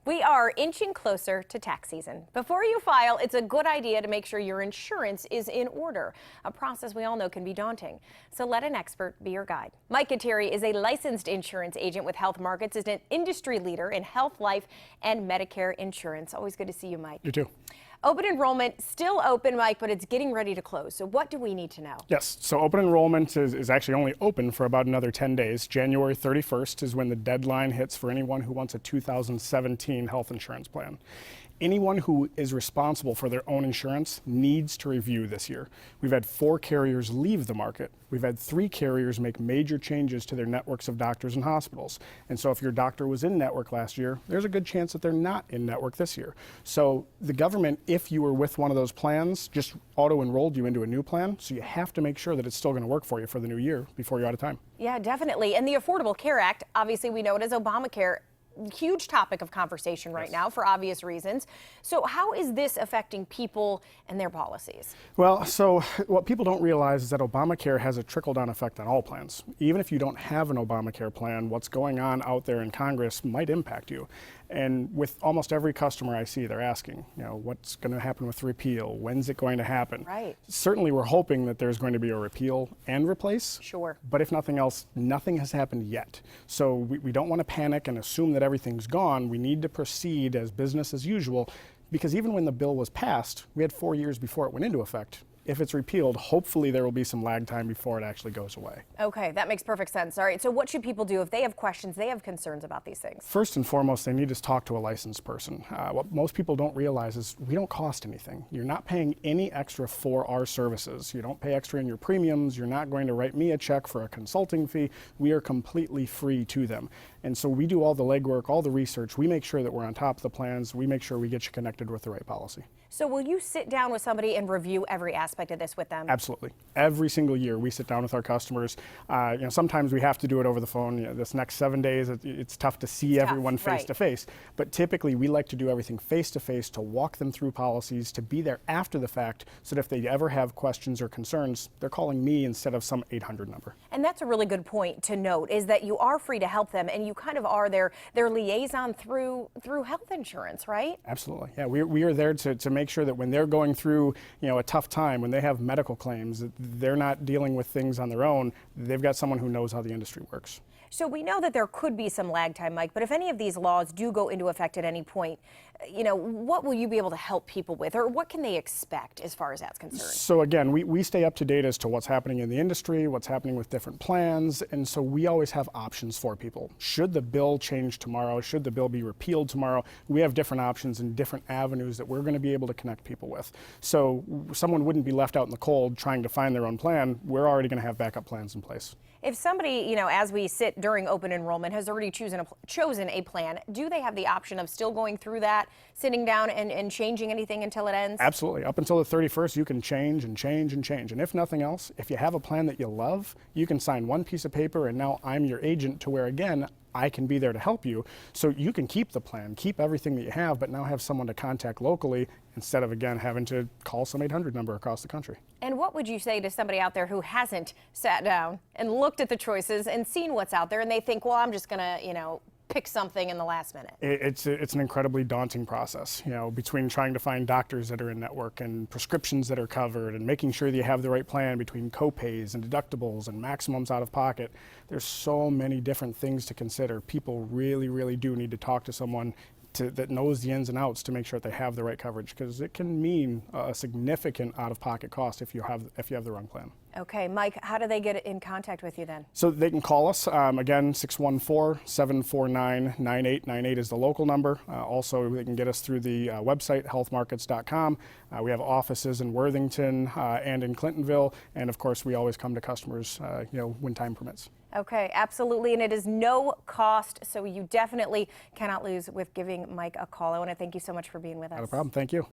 We are inching closer to tax season. Before you file, it's a good idea to make sure your insurance is in order, a process we all know can be daunting. So let an expert be your guide. Mike Kateri is a licensed insurance agent with HealthMarkets, is an industry leader in health, life, and Medicare insurance. Always good to see you, Mike. You too. Open enrollment still open, Mike, but it's getting ready to close. So what do we need to know? Yes, so open enrollment is actually only open for about another 10 days. January 31st is when the deadline hits for anyone who wants a 2017 health insurance plan. Anyone who is responsible for their own insurance needs to review this year. We've had 4 carriers leave the market. We've had 3 carriers make major changes to their networks of doctors and hospitals. And so if your doctor was in network last year, there's a good chance that they're not in network this year. So the government, if you were with one of those plans, just auto-enrolled you into a new plan. So you have to make sure that it's still going to work for you for the new year before you're out of time. Yeah, definitely. And the Affordable Care Act, obviously we know it as Obamacare. Huge topic of conversation right now for obvious reasons. So how is this affecting people and their policies? Well, so what people don't realize is that Obamacare has a trickle-down effect on all plans. Even if you don't have an Obamacare plan, what's going on out there in Congress might impact you. And with almost every customer I see, they're asking, what's going to happen with repeal? When's it going to happen? Right. Certainly we're hoping that there's going to be a repeal and replace. Sure. But if nothing else, nothing has happened yet. So we don't want to panic and assume that everything's gone. We need to proceed as business as usual, because even when the bill was passed, we had 4 years before it went into effect. If it's repealed, hopefully there will be some lag time before it actually goes away. Okay, that makes perfect sense. All right, so what should people do if they have questions, they have concerns about these things? First and foremost, they need to talk to a licensed person. What most people don't realize is we don't cost anything. You're not paying any extra for our services. You don't pay extra in your premiums. You're not going to write me a check for a consulting fee. We are completely free to them. And so we do all the legwork, all the research. We make sure that we're on top of the plans. We make sure we get you connected with the right policy. So will you sit down with somebody and review every aspect of this with them? Absolutely. Every single year we sit down with our customers. Sometimes we have to do it over the phone. This next 7 days, it's tough to see everyone face to face. But typically we like to do everything face to face, to walk them through policies, to be there after the fact, so that if they ever have questions or concerns, they're calling me instead of some 800 number. And that's a really good point to note, is that you are free to help them, and you kind of are their liaison through health insurance, right? Absolutely. Yeah, we are there to make sure that when they're going through a tough time, when they have medical claims, that they're not dealing with things on their own. They've got someone who knows how the industry works. So we know that there could be some lag time, Mike, but if any of these laws do go into effect at any point, what will you be able to help people with, or what can they expect as far as that's concerned? So again, we stay up to date as to what's happening in the industry, what's happening with different plans, and so we always have options for people. Should the bill change tomorrow, should the bill be repealed tomorrow, we have different options and different avenues that we're going to be able to connect people with. So someone wouldn't be left out in the cold trying to find their own plan. We're already going to have backup plans in place. If somebody, as we sit during open enrollment, has already chosen a plan, do they have the option of still going through that, sitting down and changing anything until it ends? Absolutely. Up until the 31st, you can change and change and change. And if nothing else, if you have a plan that you love, you can sign one piece of paper and now I'm your agent, to where, again, I can be there to help you. So you can keep the plan, keep everything that you have, but now have someone to contact locally instead of, again, having to call some 800 number across the country. And what would you say to somebody out there who hasn't sat down and looked at the choices and seen what's out there, and they think, well, I'm just going to, pick something in the last minute? It's an incredibly daunting process, between trying to find doctors that are in network and prescriptions that are covered and making sure that you have the right plan between copays and deductibles and maximums out of pocket. There's so many different things to consider. People really, really do need to talk to someone that knows the ins and outs to make sure that they have the right coverage, because it can mean a significant out-of-pocket cost if you have the wrong plan. Okay, Mike, how do they get in contact with you then? So they can call us, again, 614-749-9898 is the local number. Also, they can get us through the website, healthmarkets.com. We have offices in Worthington and in Clintonville, and of course, we always come to customers, when time permits. Okay, absolutely, and it is no cost, so you definitely cannot lose with giving Mike a call. I want to thank you so much for being with us. Not a problem. Thank you.